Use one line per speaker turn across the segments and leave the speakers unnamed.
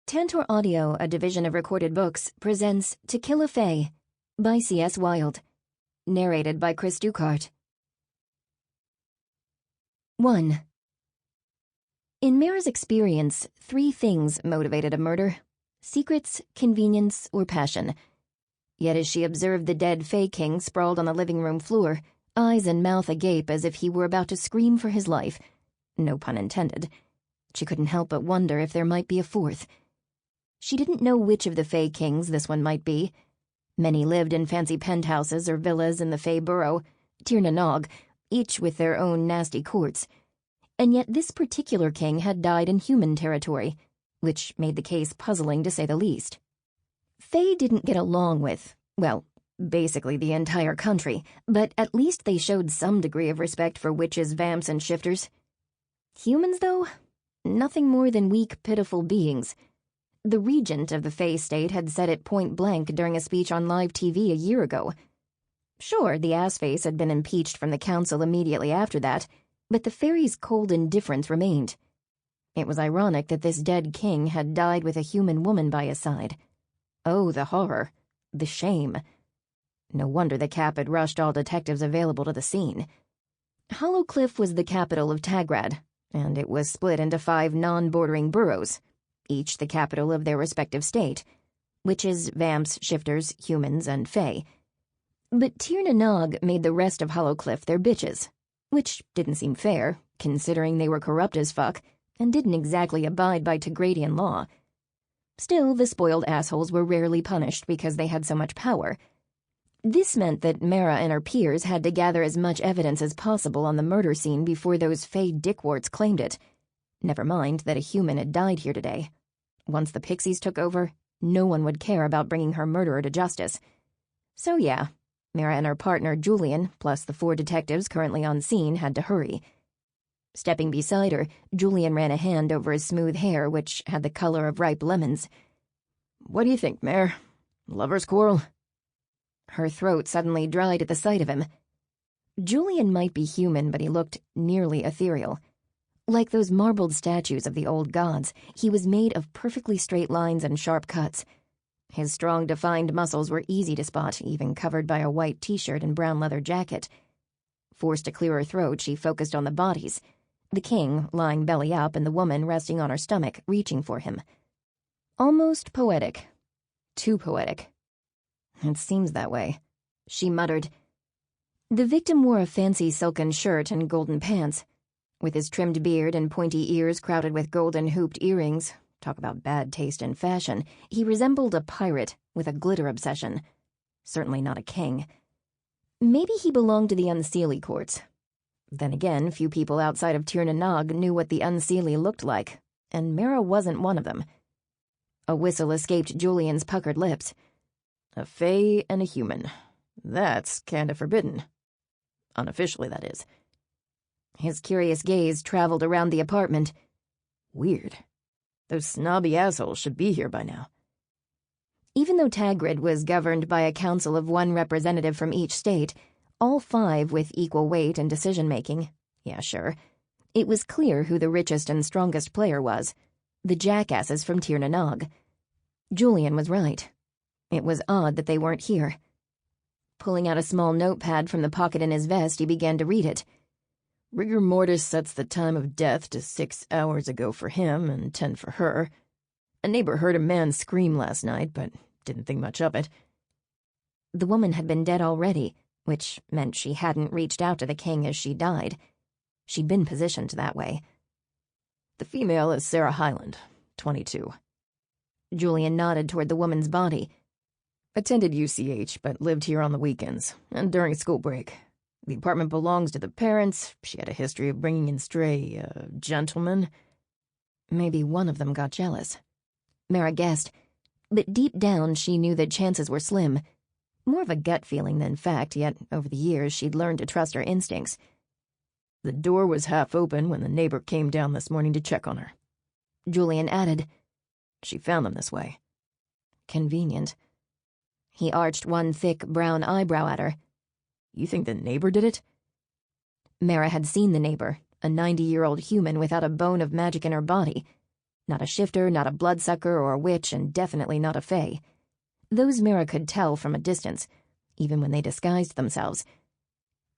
Tantor Audio, a division of Recorded Books, presents To Kill a Fae by C.S. Wilde. Narrated by Cris Dukehart. 1. In Mera's experience, 3 things motivated a murder: secrets, convenience, or passion. Yet as she observed the dead Fae King sprawled on the living room floor, eyes and mouth agape as if he were about to scream for his life, no pun intended, she couldn't help but wonder if there might be a 4th. She didn't know which of the Fae Kings this one might be. Many lived in fancy penthouses or villas in the Fae Borough, Tir na Nog, each with their own nasty courts. And yet this particular king had died in human territory, which made the case puzzling to say the least. Fae didn't get along with, well, basically the entire country, but at least they showed some degree of respect for witches, vamps, and shifters. Humans, though? Nothing more than weak, pitiful beings. The regent of the Fae state had said it point blank during a speech on live TV a year ago. Sure, the assface had been impeached from the council immediately after that, but the fairy's cold indifference remained. It was ironic that this dead king had died with a human woman by his side. Oh, the horror. The shame. No wonder the cap had rushed all detectives available to the scene. Hollowcliff was the capital of Tagrad, and it was split into 5 non-bordering boroughs, each the capital of their respective state: witches, vamps, shifters, humans, and fae. But Tir na Nog made the rest of Hollowcliff their bitches, which didn't seem fair, considering they were corrupt as fuck and didn't exactly abide by Tagradian law. Still, the spoiled assholes were rarely punished because they had so much power. This meant that Mera and her peers had to gather as much evidence as possible on the murder scene before those Fae dickwarts claimed it. Never mind that a human had died here today. Once the pixies took over, no one would care about bringing her murderer to justice. So yeah, Mera and her partner Julian, plus the 4 detectives currently on scene, had to hurry. Stepping beside her, Julian ran a hand over his smooth hair, which had the color of ripe lemons. "What do you think, Mare? Lover's quarrel?" Her throat suddenly dried at the sight of him. Julian might be human, but he looked nearly ethereal. Like those marbled statues of the old gods, he was made of perfectly straight lines and sharp cuts. His strong, defined muscles were easy to spot, even covered by a white t-shirt and brown leather jacket. Forced to clear her throat, she focused on the bodies, the king lying belly up and the woman resting on her stomach, reaching for him. Almost poetic. Too poetic. "It seems that way," she muttered. The victim wore a fancy silken shirt and golden pants. With his trimmed beard and pointy ears crowded with golden hooped earrings, talk about bad taste and fashion, he resembled a pirate with a glitter obsession. Certainly not a king. Maybe he belonged to the Unseelie courts. Then again, few people outside of Tir na Nog knew what the Unseelie looked like, and Mera wasn't one of them. A whistle escaped Julian's puckered lips. "A fae and a human. That's kinda forbidden. Unofficially, that is." His curious gaze traveled around the apartment. Weird. Those snobby assholes should be here by now. Even though Tagrad was governed by a council of 1 representative from each state, all 5 with equal weight and decision-making, yeah, sure, it was clear who the richest and strongest player was: the jackasses from Tir na Nog. Julian was right. It was odd that they weren't here. Pulling out a small notepad from the pocket in his vest, he began to read it. "Rigor mortis sets the time of death to 6 hours ago for him and 10 for her. A neighbor heard a man scream last night, but didn't think much of it." The woman had been dead already, which meant she hadn't reached out to the king as she died. She'd been positioned that way. "The female is Sarah Hyland, 22. Julian nodded toward the woman's body. "Attended UCH, but lived here on the weekends and during school break. The apartment belongs to the parents. She had a history of bringing in stray, gentlemen." Maybe one of them got jealous. Mera guessed, but deep down she knew that chances were slim. More of a gut feeling than fact, yet over the years she'd learned to trust her instincts. "The door was half open when the neighbor came down this morning to check on her," Julian added. "She found them this way." Convenient. He arched one thick brown eyebrow at her. "You think the neighbor did it?" Mera had seen the neighbor, a 90-year-old human without a bone of magic in her body. Not a shifter, not a bloodsucker or a witch, and definitely not a fae. Those Mera could tell from a distance, even when they disguised themselves.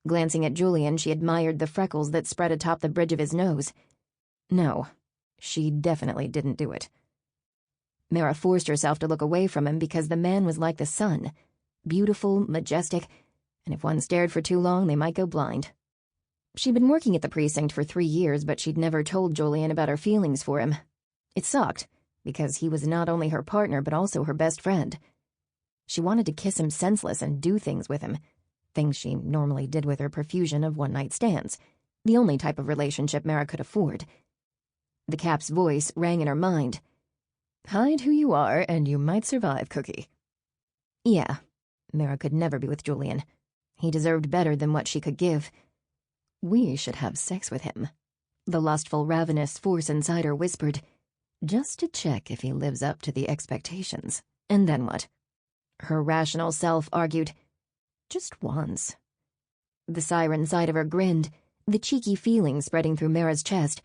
Glancing at Julian, she admired the freckles that spread atop the bridge of his nose. No, she definitely didn't do it. Mera forced herself to look away from him because the man was like the sun, beautiful, majestic, and if one stared for too long, they might go blind. She'd been working at the precinct for 3 years, but she'd never told Julian about her feelings for him. It sucked, because he was not only her partner, but also her best friend. She wanted to kiss him senseless and do things with him, things she normally did with her profusion of one-night stands, the only type of relationship Mera could afford. The Cap's voice rang in her mind. Hide who you are, and you might survive, Cookie. Yeah, Mera could never be with Julian. He deserved better than what she could give. We should have sex with him, the lustful, ravenous force inside her whispered, just to check if he lives up to the expectations. And then what? Her rational self argued, just once. The siren side of her grinned, the cheeky feeling spreading through Mera's chest.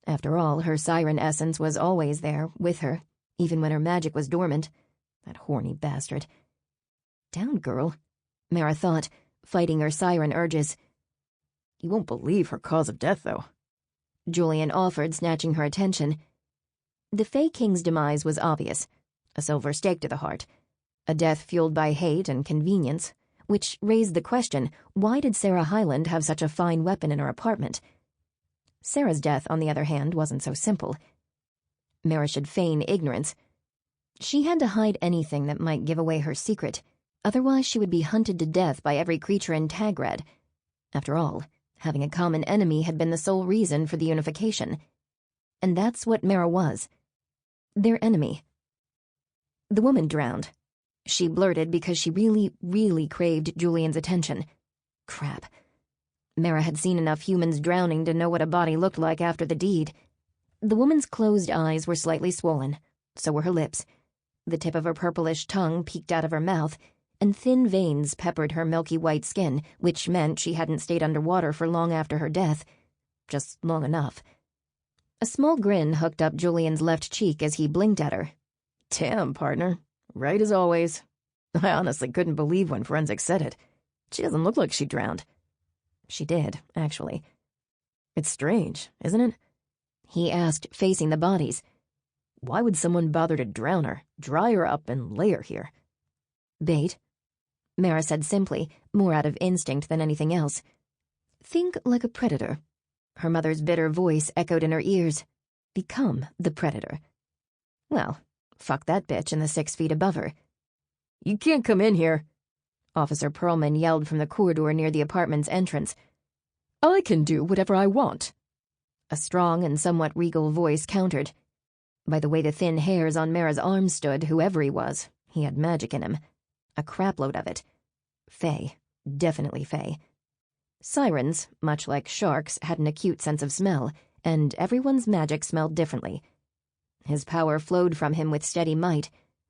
After all, her siren essence was always there, with her, even when her magic was dormant. That horny bastard. Down, girl, Mera thought, fighting her siren urges. You won't believe her cause of death, though, Julian offered, snatching her attention. The Fae King's demise was obvious. A silver stake to the heart. A death fueled by hate and convenience, which raised the question, why did Sarah Hyland have such a fine weapon in her apartment? Sarah's death, on the other hand, wasn't so simple. Mera should feign ignorance. She had to hide anything that might give away her secret, otherwise she would be hunted to death by every creature in Tagrad. After all, having a common enemy had been the sole reason for the unification. And that's what Mera was. Their enemy. The woman drowned. She blurted because she really, really craved Julian's attention. Crap. Mera had seen enough humans drowning to know what a body looked like after the deed. The woman's closed eyes were slightly swollen. So were her lips. The tip of her purplish tongue peeked out of her mouth, and thin veins peppered her milky white skin, which meant she hadn't stayed underwater for long after her death. Just long enough. A small grin hooked up Julian's left cheek as he blinked at her. Damn, partner. Right as always. I honestly couldn't believe when forensics said it. She doesn't look like she drowned. She did, actually. It's strange, isn't it? He asked, facing the bodies. Why would someone bother to drown her, dry her up, and lay her here? Bait, Mera said simply, more out of instinct than anything else. Think like a predator. Her mother's bitter voice echoed in her ears. Become the predator. Well, fuck that bitch in the 6 feet above her. You can't come in here, Officer Perlman yelled from the corridor near the apartment's entrance. I can do whatever I want. A strong and somewhat regal voice countered. By the way the thin hairs on Mera's arms stood, whoever he had magic in him. A crapload of it. Fae. Definitely Fae. Sirens, much like sharks, had an acute sense of smell, and everyone's magic smelled differently. His power flowed from him with steady might,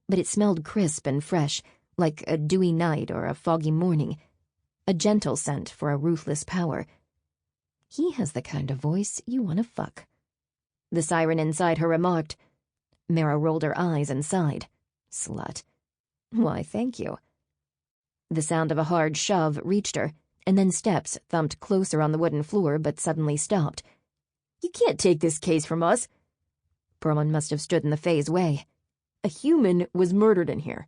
but it smelled crisp and fresh, like a dewy night or a foggy morning. A gentle scent for a ruthless power. He has the kind of voice you want to fuck. The siren inside her remarked. Mera rolled her eyes and sighed. Slut. Why, thank you. The sound of a hard shove reached her, and then steps thumped closer on the wooden floor but suddenly stopped. You can't take this case from us. Perlman must have stood in the Fae's way. A human was murdered in here.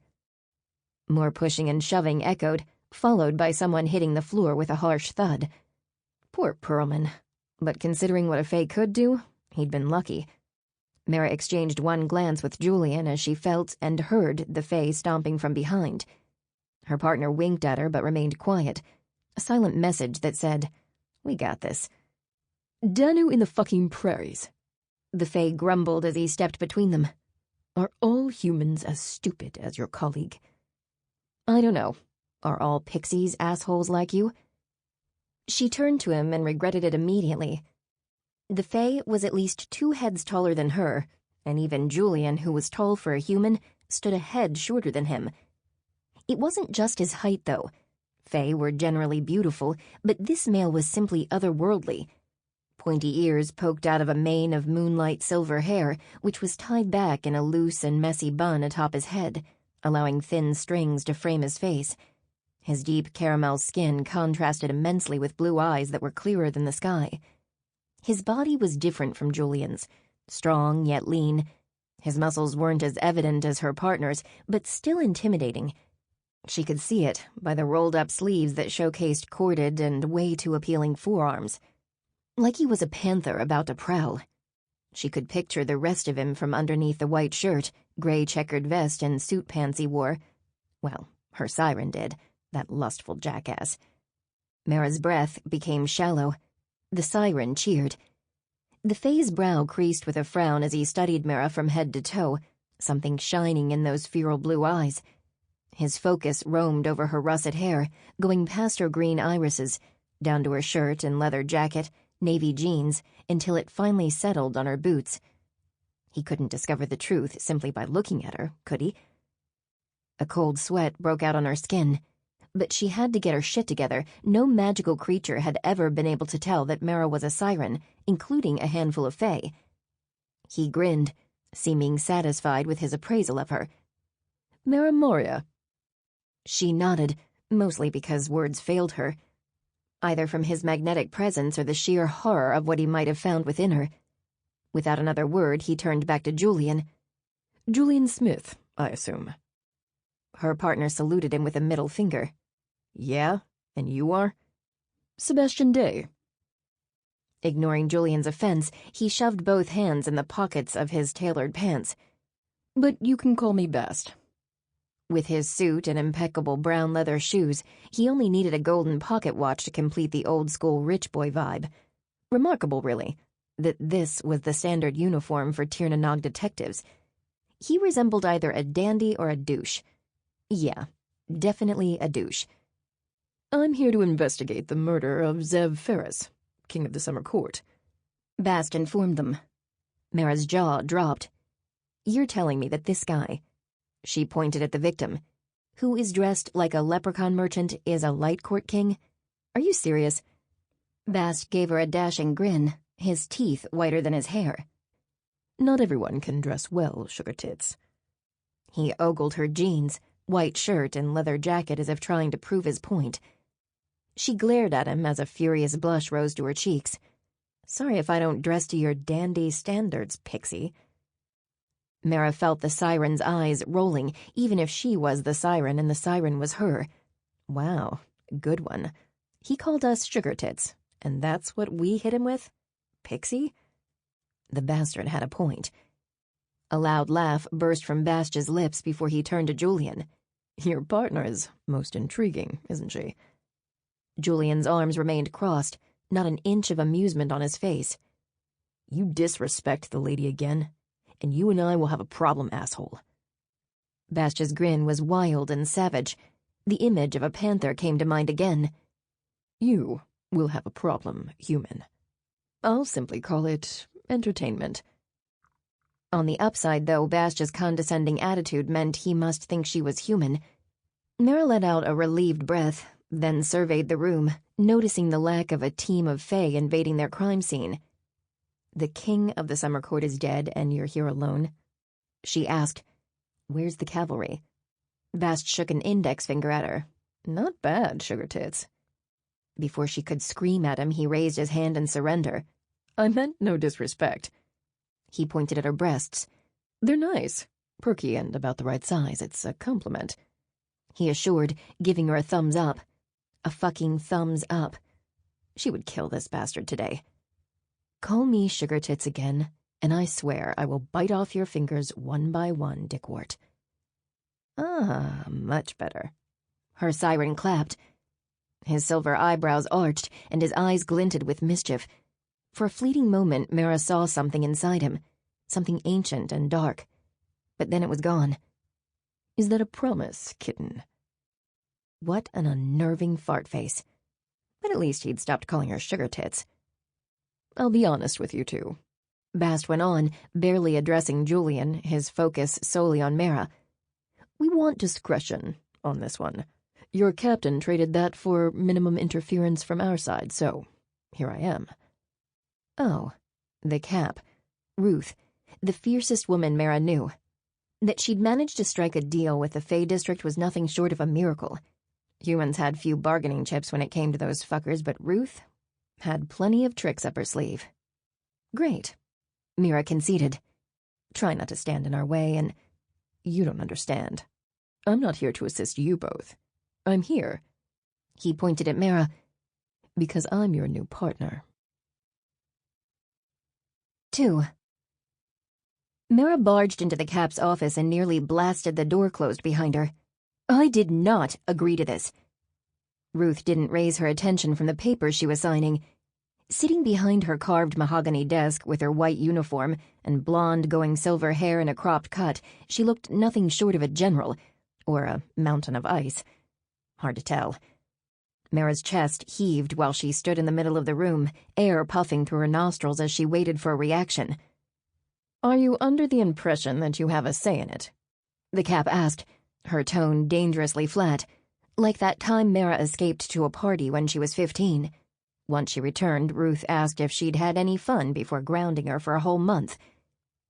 More pushing and shoving echoed, followed by someone hitting the floor with a harsh thud. Poor Perlman. But considering what a Fae could do, he'd been lucky. Mera exchanged one glance with Julian as she felt and heard the Fae stomping from behind. Her partner winked at her but remained quiet, a silent message that said, We got this. Danu in the fucking prairies. The Fae grumbled as he stepped between them. Are all humans as stupid as your colleague? I don't know. Are all pixies assholes like you? She turned to him and regretted it immediately. The Fae was at least 2 heads taller than her, and even Julian, who was tall for a human, stood a head shorter than him. It wasn't just his height, though. Fae were generally beautiful, but this male was simply otherworldly. Pointy ears poked out of a mane of moonlight silver hair, which was tied back in a loose and messy bun atop his head, allowing thin strings to frame his face. His deep caramel skin contrasted immensely with blue eyes that were clearer than the sky. His body was different from Julian's, strong yet lean. His muscles weren't as evident as her partner's, but still intimidating. She could see it by the rolled-up sleeves that showcased corded and way too appealing forearms. Like he was a panther about to prowl. She could picture the rest of him from underneath the white shirt, gray checkered vest, and suit pants he wore. Well, her siren did, that lustful jackass. Mera's breath became shallow. The siren cheered. The Fae's brow creased with a frown as he studied Mera from head to toe, something shining in those feral blue eyes. His focus roamed over her russet hair, going past her green irises, down to her shirt and leather jacket, navy jeans, until it finally settled on her boots. He couldn't discover the truth simply by looking at her, could he? A cold sweat broke out on her skin, but she had to get her shit together. No magical creature had ever been able to tell that Mera was a siren, including a handful of Fae. He grinned, seeming satisfied with his appraisal of her. "Mera Maurea." She nodded, mostly because words failed her, either from his magnetic presence or the sheer horror of what he might have found within her. Without another word, he turned back to Julian. "Julian Smith, I assume." Her partner saluted him with a middle finger. "Yeah, and you are?" "Sebastian Dhay." Ignoring Julian's offense, he shoved both hands in the pockets of his tailored pants. "But you can call me Bast." With his suit and impeccable brown leather shoes, he only needed a golden pocket watch to complete the old-school rich boy vibe. Remarkable, really, that this was the standard uniform for Tirnanog detectives. He resembled either a dandy or a douche. Yeah, definitely a douche. "I'm here to investigate the murder of Zev Ferris, King of the Summer Court," Bast informed them. Mera's jaw dropped. "You're telling me that this guy," she pointed at the victim, "who is dressed like a leprechaun merchant, is a light court king? Are you serious?" Bast gave her a dashing grin, his teeth whiter than his hair. "Not everyone can dress well, sugar tits." He ogled her jeans, white shirt and leather jacket as if trying to prove his point. She glared at him as a furious blush rose to her cheeks. "Sorry if I don't dress to your dandy standards, pixie." Mera felt the siren's eyes rolling, even if she was the siren and the siren was her. Wow, good one. He called us sugar tits, and that's what we hit him with? Pixie? The bastard had a point. A loud laugh burst from Bast's lips before he turned to Julian. "Your partner is most intriguing, isn't she?" Julian's arms remained crossed, not an inch of amusement on his face. "You disrespect the lady again, and you and I will have a problem, asshole." Bast's grin was wild and savage. The image of a panther came to mind again. "You will have a problem, human. I'll simply call it entertainment." On the upside, though, Bast's condescending attitude meant he must think she was human. Mera let out a relieved breath, then surveyed the room, noticing the lack of a team of Fae invading their crime scene. "The king of the summer court is dead, and you're here alone?" She asked. "Where's the cavalry?" Bast shook an index finger at her. "Not bad, sugar tits." Before she could scream at him, he raised his hand in surrender. "I meant no disrespect." He pointed at her breasts. "They're nice, perky, and about the right size. It's a compliment," he assured, giving her a thumbs up. A fucking thumbs up. She would kill this bastard today. "Call me sugar tits again, and I swear I will bite off your fingers one by one, dickwort." "Ah, much better." Her siren clapped. His silver eyebrows arched, and his eyes glinted with mischief. For a fleeting moment, Mera saw something inside him, something ancient and dark. But then it was gone. "Is that a promise, kitten?" What an unnerving fart face. But at least he'd stopped calling her sugar tits. "I'll be honest with you two," Bast went on, barely addressing Julian, his focus solely on Mera. "We want discretion on this one. Your captain traded that for minimum interference from our side, so here I am." Oh, the Cap. Ruth, the fiercest woman Mera knew. That she'd managed to strike a deal with the Fae District was nothing short of a miracle. Humans had few bargaining chips when it came to those fuckers, but Ruth had plenty of tricks up her sleeve. Great, Mera conceded. Try not to stand in our way, and you don't understand. I'm not here to assist you both. I'm here, he pointed at Mera, because I'm your new partner. 2. Mera barged into the Cap's office and nearly blasted the door closed behind her. I did not agree to this. Ruth didn't raise her attention from the papers she was signing. Sitting behind her carved mahogany desk with her white uniform and blonde going silver hair in a cropped cut, she looked nothing short of a general, or a mountain of ice. Hard to tell. Mera's chest heaved while she stood in the middle of the room, air puffing through her nostrils as she waited for a reaction. Are you under the impression that you have a say in it? The Cap asked, her tone dangerously flat, like that time Mera escaped to a party when she was 15. Once she returned, Ruth asked if she'd had any fun before grounding her for a whole month.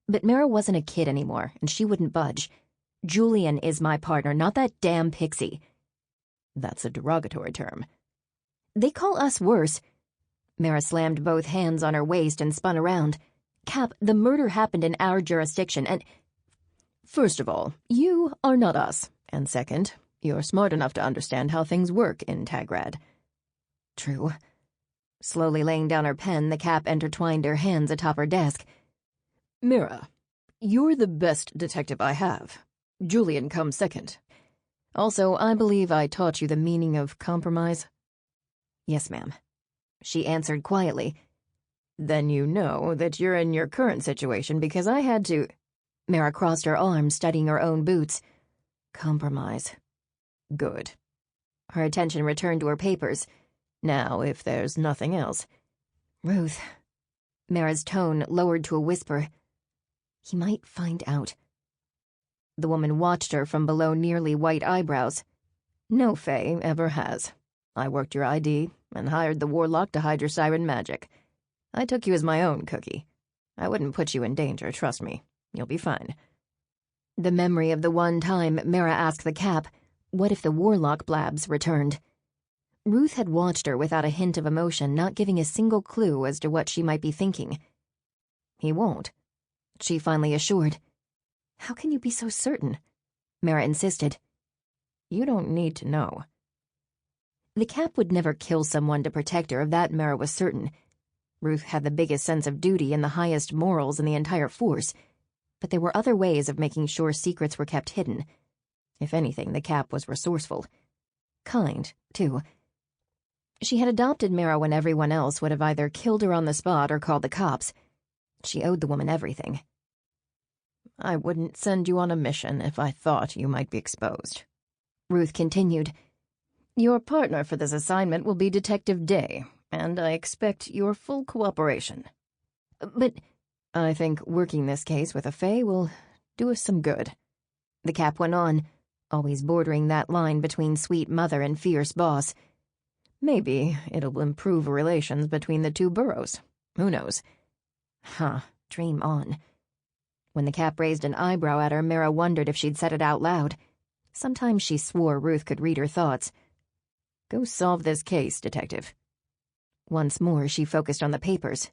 But Mera wasn't a kid anymore, and she wouldn't budge. Julian is my partner, not that damn pixie. That's a derogatory term. They call us worse. Mera slammed both hands on her waist and spun around. Cap, the murder happened in our jurisdiction, and... First of all, you are not us, and second, you're smart enough to understand how things work in Tagrad. True. Slowly laying down her pen, the Cap intertwined her hands atop her desk. Mera, you're the best detective I have. Julian comes second. Also, I believe I taught you the meaning of compromise. Yes, ma'am. She answered quietly. Then you know that you're in your current situation because I had to... Mera crossed her arms, studying her own boots. Compromise. Good. Her attention returned to her papers. Now, if there's nothing else... Ruth. Mera's tone lowered to a whisper. He might find out. The woman watched her from below nearly white eyebrows. No Fae ever has. I worked your ID and hired the warlock to hide your siren magic. I took you as my own cookie. I wouldn't put you in danger, trust me. You'll be fine. The memory of the one time Mera asked the Cap, what if the warlock blabs returned? Ruth had watched her without a hint of emotion, not giving a single clue as to what she might be thinking. He won't, she finally assured. How can you be so certain? Mera insisted. You don't need to know. The Cap would never kill someone to protect her, of that Mera was certain. Ruth had the biggest sense of duty and the highest morals in the entire force, but there were other ways of making sure secrets were kept hidden. If anything, the Cap was resourceful. Kind, too. She had adopted Mera when everyone else would have either killed her on the spot or called the cops. She owed the woman everything. I wouldn't send you on a mission if I thought you might be exposed. Ruth continued. Your partner for this assignment will be Detective Dhay, and I expect your full cooperation. But I think working this case with a Fae will do us some good. The Cap went on, always bordering that line between sweet mother and fierce boss. Maybe it'll improve relations between the two boroughs. Who knows? Huh, dream on. When the Cap raised an eyebrow at her, Mera wondered if she'd said it out loud. Sometimes she swore Ruth could read her thoughts. Go solve this case, detective. Once more, she focused on the papers.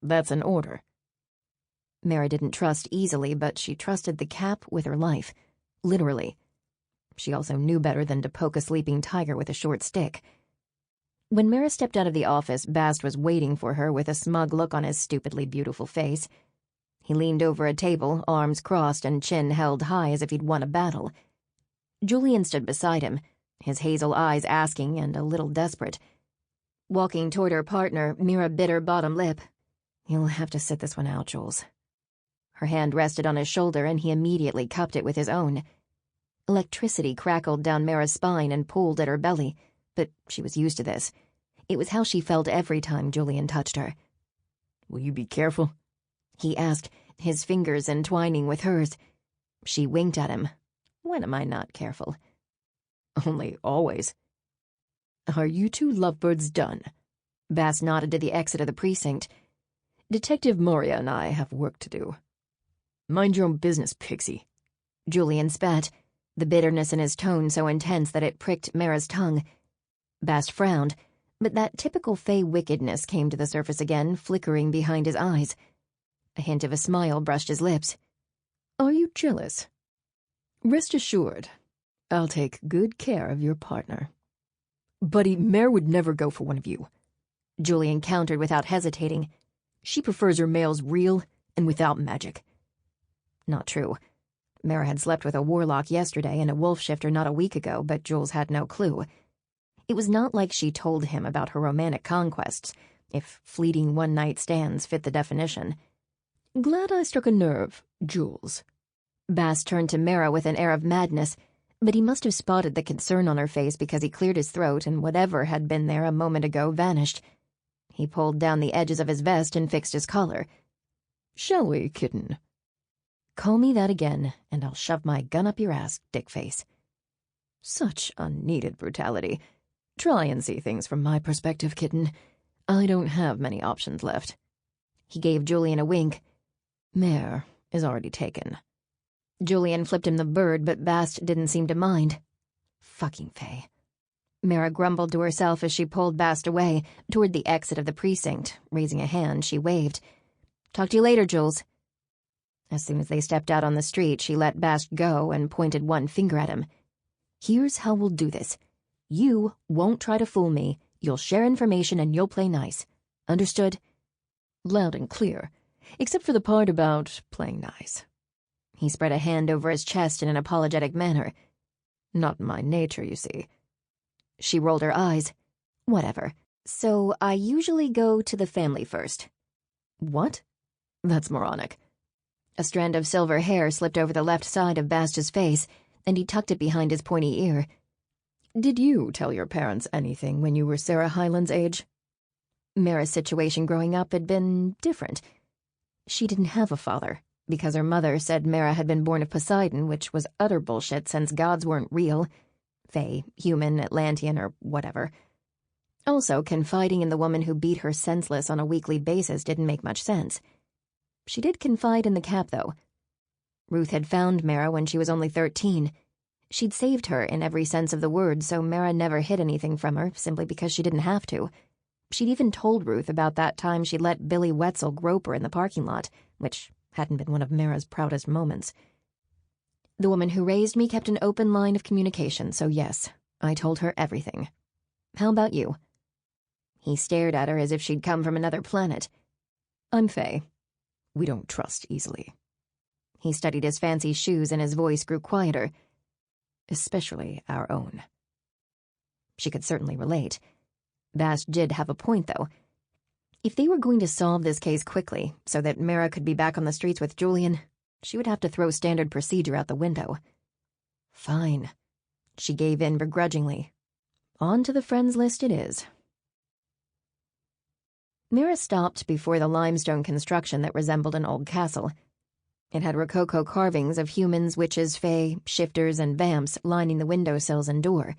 That's an order. Mera didn't trust easily, but she trusted the Cap with her life. Literally. She also knew better than to poke a sleeping tiger with a short stick. When Mera stepped out of the office, Bast was waiting for her with a smug look on his stupidly beautiful face. He leaned over a table, arms crossed and chin held high as if he'd won a battle. Julian stood beside him, his hazel eyes asking and a little desperate. Walking toward her partner, Mera bit her bottom lip. You'll have to sit this one out, Jules. Her hand rested on his shoulder and he immediately cupped it with his own. Electricity crackled down Mera's spine and pulled at her belly, but she was used to this. It was how she felt every time Julian touched her. Will you be careful? He asked, his fingers entwining with hers. She winked at him. When am I not careful? Only always. Are you two lovebirds done? Bass nodded to the exit of the precinct.
Detective Maurea and I have work to do. Mind your own business, Pixie.
Julian spat, the bitterness in his tone so intense that it pricked Mera's tongue. Bast frowned, but that typical Fey wickedness came to the surface again, flickering behind his eyes. A hint of a smile brushed his lips.
Are you jealous? Rest assured, I'll take good care of your partner. Buddy, Mare would never go for one of you.
Julian countered without hesitating.
She prefers her males real and without magic.
Not true. Mera had slept with a warlock yesterday and a wolf shifter not a week ago, but Jules had no clue. It was not like she told him about her romantic conquests, if fleeting one-night stands fit the definition.
Glad I struck a nerve, Jules.
Bast turned to Mera with an air of madness, but he must have spotted the concern on her face because he cleared his throat and whatever had been there a moment ago vanished. He pulled down the edges of his vest and fixed his collar.
Shall we, kitten?
Call me that again, and I'll shove my gun up your ass, dickface.
Such unneeded brutality. Try and see things from my perspective, kitten. I don't have many options left.
He gave Julian a wink.
Mare is already taken.
Julian flipped him the bird, but Bast didn't seem to mind. Fucking Faye. Mera grumbled to herself as she pulled Bast away, toward the exit of the precinct. Raising a hand, she waved. Talk to you later, Jules. As soon as they stepped out on the street, she let Bast go and pointed one finger at him. Here's how we'll do this. You won't try to fool me. You'll share information and you'll play nice. Understood?
Loud and clear, except for the part about playing nice.
He spread a hand over his chest in an apologetic manner.
Not my nature, you see.
She rolled her eyes. Whatever. So I usually go to the family first.
What? That's moronic.
A strand of silver hair slipped over the left side of Bast's face, and he tucked it behind his pointy ear.
Did you tell your parents anything when you were Sarah Hyland's age?
Mera's situation growing up had been different. She didn't have a father, because her mother said Mera had been born of Poseidon, which was utter bullshit since gods weren't real. Fae, human, Atlantean, or whatever. Also, confiding in the woman who beat her senseless on a weekly basis didn't make much sense. She did confide in the Cap, though. Ruth had found Mera when she was only 13. She'd saved her in every sense of the word, so Mera never hid anything from her, simply because she didn't have to. She'd even told Ruth about that time she'd let Billy Wetzel grope her in the parking lot, which hadn't been one of Mera's proudest moments. The woman who raised me kept an open line of communication, so yes, I told her everything. How about you? He stared at her as if she'd come from another planet.
I'm Faye. We don't trust easily.
He studied his fancy shoes and his voice grew quieter.
Especially our own.
She could certainly relate. Bast did have a point, though. If they were going to solve this case quickly, so that Mera could be back on the streets with Julian, she would have to throw standard procedure out the window. Fine. She gave in begrudgingly. On to the friends list it is. Mera stopped before the limestone construction that resembled an old castle. It had rococo carvings of humans, witches, fae, shifters, and vamps lining the windowsills and door.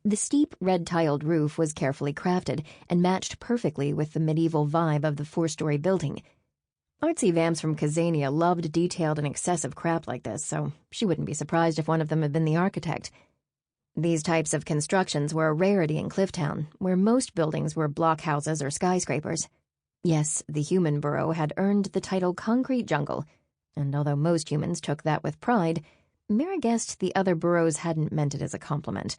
The steep, red-tiled roof was carefully crafted and matched perfectly with the medieval vibe of the 4-story building. Artsy vamps from Kazania loved detailed and excessive crap like this, so she wouldn't be surprised if one of them had been the architect. These types of constructions were a rarity in Clifftown, where most buildings were blockhouses or skyscrapers. Yes, the human borough had earned the title Concrete Jungle, and although most humans took that with pride, Mera guessed the other boroughs hadn't meant it as a compliment.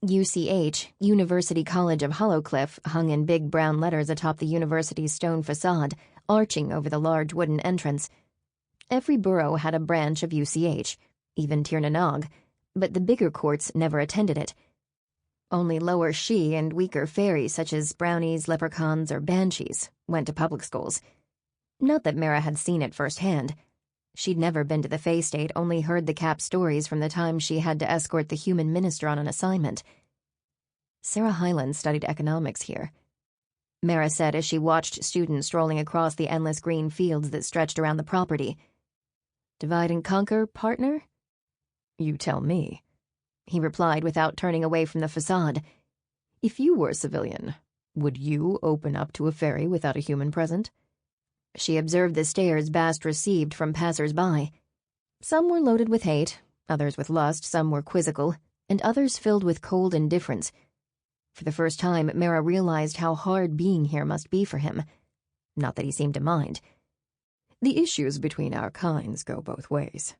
UCH, University College of Hollowcliff, hung in big brown letters atop the university's stone facade, arching over the large wooden entrance. Every borough had a branch of UCH, even Tir na Nog, but the bigger courts never attended it. Only lower she and weaker fairies such as brownies, leprechauns, or banshees went to public schools. Not that Mera had seen it firsthand. She'd never been to the Fae State, only heard the Cap stories from the time she had to escort the human minister on an assignment. Sarah Hyland studied economics here. Mera said as she watched students strolling across the endless green fields that stretched around the property. Divide and conquer, partner?
You tell me,
he replied without turning away from the facade.
If you were a civilian, would you open up to a fairy without a human present?
She observed the stares Bast received from passers-by. Some were loaded with hate, others with lust, some were quizzical, and others filled with cold indifference. For the first time, Mera realized how hard being here must be for him. Not that he seemed to mind.
The issues between our kinds go both ways.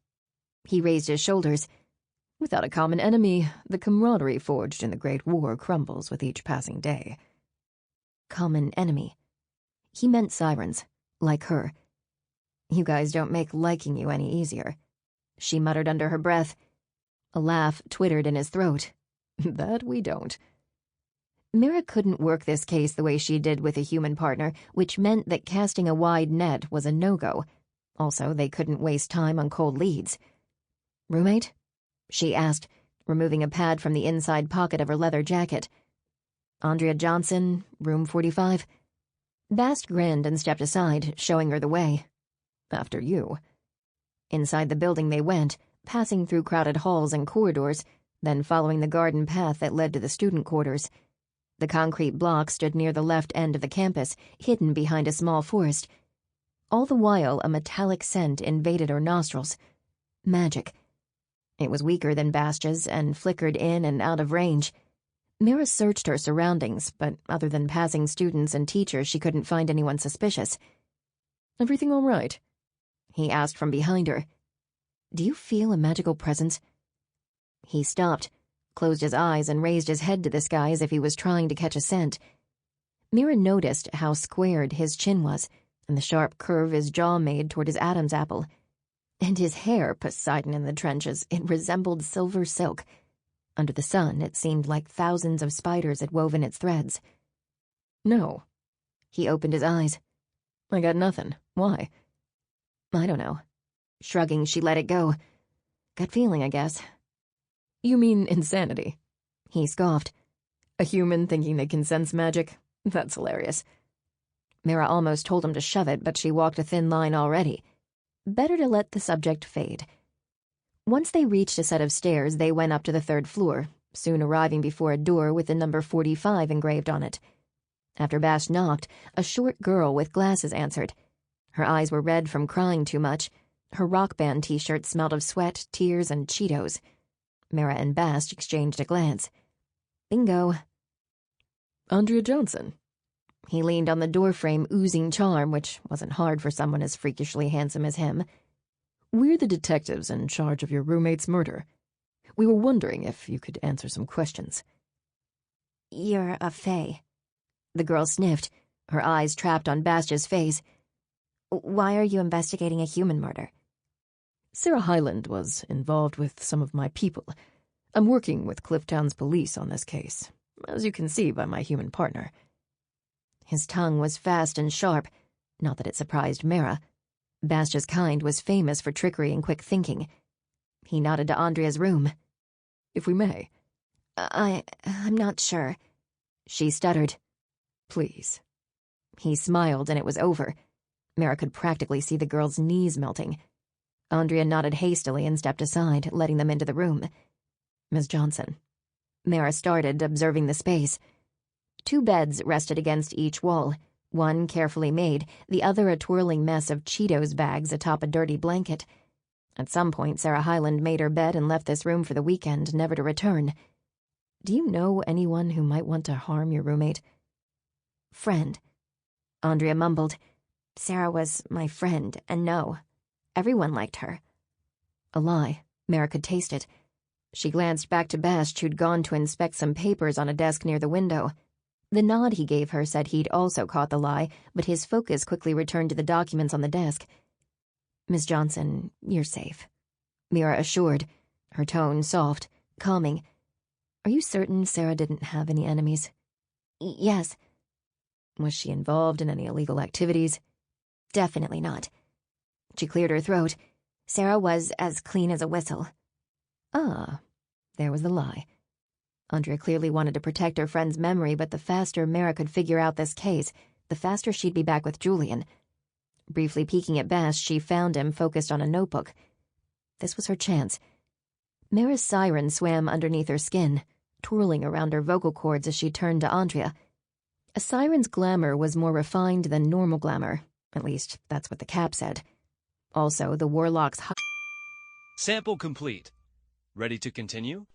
He raised his shoulders.
Without a common enemy, the camaraderie forged in the Great War crumbles with each passing day.
Common enemy. He meant sirens, like her.
You guys don't make liking you any easier,
she muttered under her breath. A laugh twittered in his throat.
That we don't.
Mera couldn't work this case the way she did with a human partner, which meant that casting a wide net was a no-go. Also, they couldn't waste time on cold leads.
Roommate?
She asked, removing a pad from the inside pocket of her leather jacket.
Andrea Johnson, room 45.
Bast grinned and stepped aside, showing her the way.
After you.
Inside the building they went, passing through crowded halls and corridors, then following the garden path that led to the student quarters. The concrete block stood near the left end of the campus, hidden behind a small forest. All the while, a metallic scent invaded her nostrils. Magic. It was weaker than Bast's and flickered in and out of range. Mera searched her surroundings, but other than passing students and teachers, she couldn't find anyone suspicious.
Everything all right?
He asked from behind her. Do you feel a magical presence? He stopped, closed his eyes, and raised his head to the sky as if he was trying to catch a scent. Mera noticed how squared his chin was, and the sharp curve his jaw made toward his Adam's apple. And his hair, Poseidon in the trenches, it resembled silver silk. Under the sun, it seemed like thousands of spiders had woven its threads.
No.
He opened his eyes.
I got nothing. Why?
I don't know. Shrugging, she let it go. Gut feeling, I guess.
You mean insanity?
He scoffed.
A human thinking they can sense magic? That's hilarious.
Mera almost told him to shove it, but she walked a thin line already. Better to let the subject fade. Once they reached a set of stairs, they went up to the 3rd floor, soon arriving before a door with the number 45 engraved on it. After Bast knocked, a short girl with glasses answered. Her eyes were red from crying too much. Her rock band t-shirt smelled of sweat, tears, and Cheetos. Mera and Bast exchanged a glance. Bingo.
Andrea Johnson.
He leaned on the doorframe, oozing charm, which wasn't hard for someone as freakishly handsome as him.
We're the detectives in charge of your roommate's murder. We were wondering if you could answer some questions.
You're a fae. The girl sniffed, her eyes trapped on Bast's face. Why are you investigating a human murder?
Sarah Hyland was involved with some of my people. I'm working with Clifftown's police on this case, as you can see by my human partner.
His tongue was fast and sharp, not that it surprised Mera. Bast's kind was famous for trickery and quick thinking. He nodded to Andrea's room.
If we may.
I'm not sure. She stuttered.
Please.
He smiled and it was over. Mera could practically see the girl's knees melting. Andrea nodded hastily and stepped aside, letting them into the room.
Miss Johnson.
Mera started, observing the space. 2 beds rested against each wall, one carefully made, the other a twirling mess of Cheetos bags atop a dirty blanket. At some point, Sarah Hyland made her bed and left this room for the weekend, never to return.
Do you know anyone who might want to harm your roommate?
Friend. Andrea mumbled. Sarah was my friend, and no, everyone liked her. A lie. Mera could taste it. She glanced back to Bast, who'd gone to inspect some papers on a desk near the window. The nod he gave her said he'd also caught the lie, but his focus quickly returned to the documents on the desk. Miss Johnson, you're safe, Mera assured, her tone soft, calming. Are you certain Sarah didn't have any enemies? Yes.
Was she involved in any illegal activities?
Definitely not. She cleared her throat. Sarah was as clean as a whistle.
Ah, there was the lie.
Andrea clearly wanted to protect her friend's memory, but the faster Mera could figure out this case, the faster she'd be back with Julian. Briefly peeking at Bast, she found him focused on a notebook. This was her chance. Mera's siren swam underneath her skin, twirling around her vocal cords as she turned to Andrea. A siren's glamour was more refined than normal glamour, At least, that's what the cap said. Also, the warlock's...
Sample complete. Ready to continue?